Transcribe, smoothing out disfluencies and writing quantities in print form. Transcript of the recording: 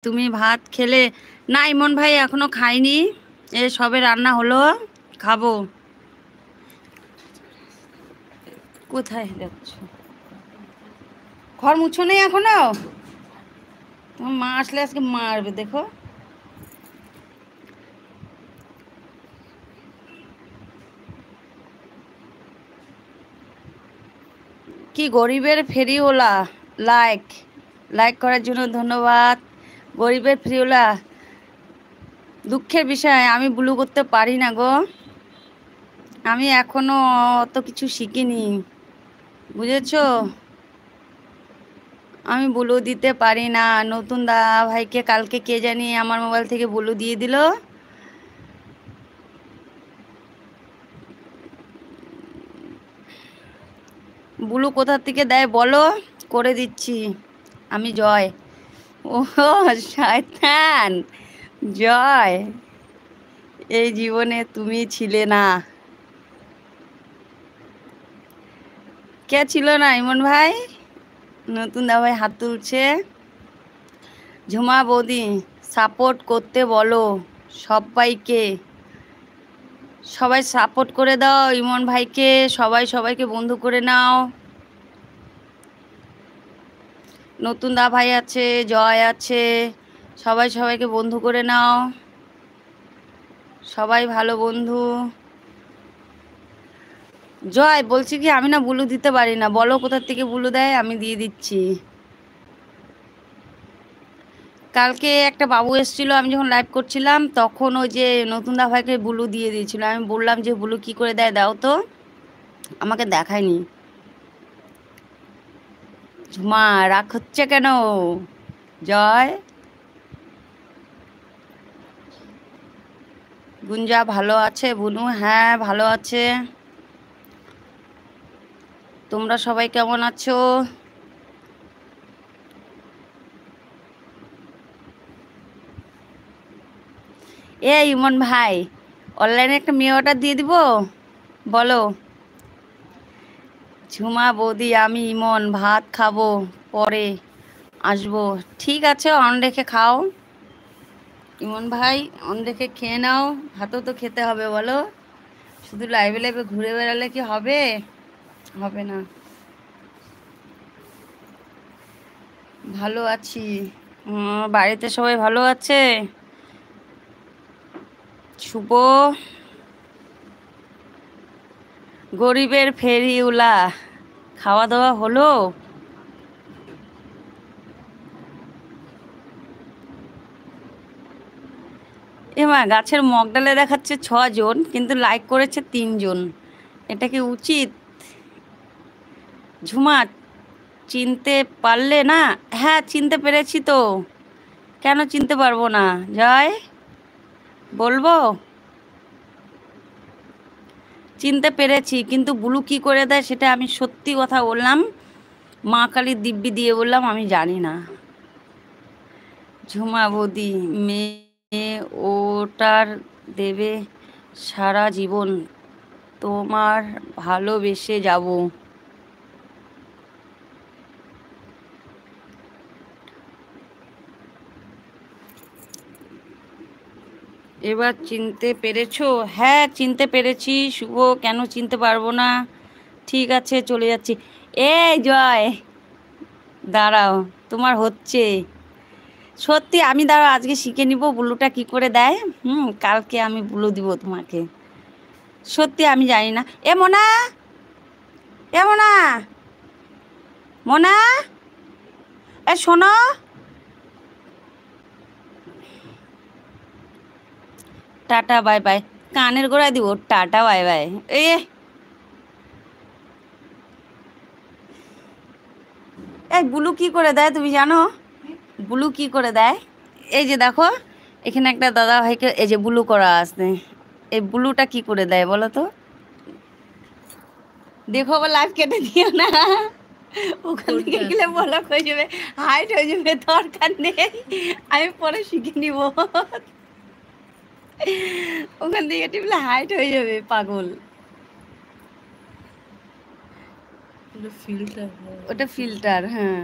তুমি ভাত খেলে? না ইমন ভাই এখনো খাইনি, এ সবে রান্না হলো, খাবো। কোথায় যাচ্ছ? ঘর মুছো নেই এখনো? তোমার মা আসলে আজকে মারবে দেখো। কি গরিবের ফেরিওলা? লাইক লাইক করার জন্য ধন্যবাদ। গরিবের ফেরিওলা, দুঃখের বিষয় আমি ব্লু করতে পারি না গো। আমি এখনো অত কিছু শিখিনি, বুঝেছো? আমি ব্লু দিতে পারি না। নতুন দা ভাইকে কালকে কে জানি আমার মোবাইল থেকে ব্লু দিয়ে দিল। ব্লু কোথা থেকে দেয় বলো, করে দিচ্ছি। আমি জয়। ও শয়তান জয়, এই জীবনে তুমি ছিলে না। কে ছিল না ইমন ভাই? নতুন দা ভাই হাত তুলছে। ঝুমা বৌদি সাপোর্ট করতে বলো সবাইকে, সবাই সাপোর্ট করে দাও ইমন ভাইকে, সবাই সবাইকে বন্ধু করে নাও। নতুন দা ভাই আছে, জয় আছে, সবাই সবাইকে বন্ধু করে নাও, সবাই ভালো বন্ধু। জয় বলছি কি আমি না বুলু দিতে পারি না, বলো কোথার থেকে বুলু দেয়, আমি দিয়ে দিচ্ছি। কালকে একটা বাবু এসেছিল, আমি যখন লাইভ করছিলাম তখন ওই যে নতুন দা ভাইকে বুলু দিয়ে দিয়েছিল। আমি বললাম যে বুলু কি করে দেয় দাও তো, আমাকে দেখায়নি। ঝুমা রাগ হচ্ছে কেন? জয় গুঞ্জা ভালো আছে, বুনু হ্যাঁ ভালো আছে। তোমরা সবাই কেমন আছো? এ ইমন ভাই, অনলাইনে একটা মেয়ে অর্ডার দিয়ে দিব, বলো। ঝুমা বৌদি আমি ইমন ভাত খাবো, পরে আসবো। ঠিক আছে অন রেখে খাও ইমন ভাই, অন রেখে খেয়ে নাও। ভাতও তো খেতে হবে বলো, শুধু লাইভে লাইভে ঘুরে বেড়ালে কি হবে? হবে না। ভালো আছি। বাড়িতে সবাই ভালো আছে? শুভ গরিবের ফেরিওলা, খাওয়া দাওয়া হলো? এমা গাছের মগডালে দেখাচ্ছে 6 জন, কিন্তু লাইক করেছে 3 জন। এটা কি উচিত? ঝুমা চিনতে পারলে না? হ্যাঁ চিনতে পেরেছি তো, কেন চিনতে পারবো না? জয় বলবো, চিনতে পেরেছি, কিন্তু ব্লু কি করে দেয় সেটা আমি সত্যি কথা বললাম, মা কালীর দিব্যি দিয়ে বললাম আমি জানি না। ঝুমা বৌদি মেয়ে ওটার দেবে সারা জীবন, তোমার ভালোবেসে যাব। এবার চিনতে পেরেছো? হ্যাঁ চিনতে পেরেছি শুভ, কেন চিনতে পারবো না? ঠিক আছে চলে যাচ্ছি। এই জয় দাঁড়াও, তোমার হচ্ছে সত্যি, আমি দাঁড়াও আজকে শিখে নিব ব্লুটা কি করে দেয়। কালকে আমি ব্লু দিব তোমাকে, সত্যি আমি জানি না। এ মোনা, এ মোনা, মোনা, এ শোনো। টাটা বাই বাই, কানের গোড়ায় দিব টাটা বাই বাই। এই ব্লু কি করে দেয় তুমি জানো? ব্লু কি করে দেয়? এই যে দেখো, এখানে একটা দাদা ভাইকে এই যে ব্লু করা আছে, এই ব্লুটা কি করে দেয় বলো তো? দেখো আবার লাইভ কেটে দিও না, ওখান থেকে গেলে ব্লক হয়ে যাবে, হাইট হয়ে যাবে, দরকার নেই, আমি পরে শিখে নিব। ওখান থেকে টিপলে হাইট হয়ে যাবে পাগল। ওটা ফিল্টার, হ্যাঁ।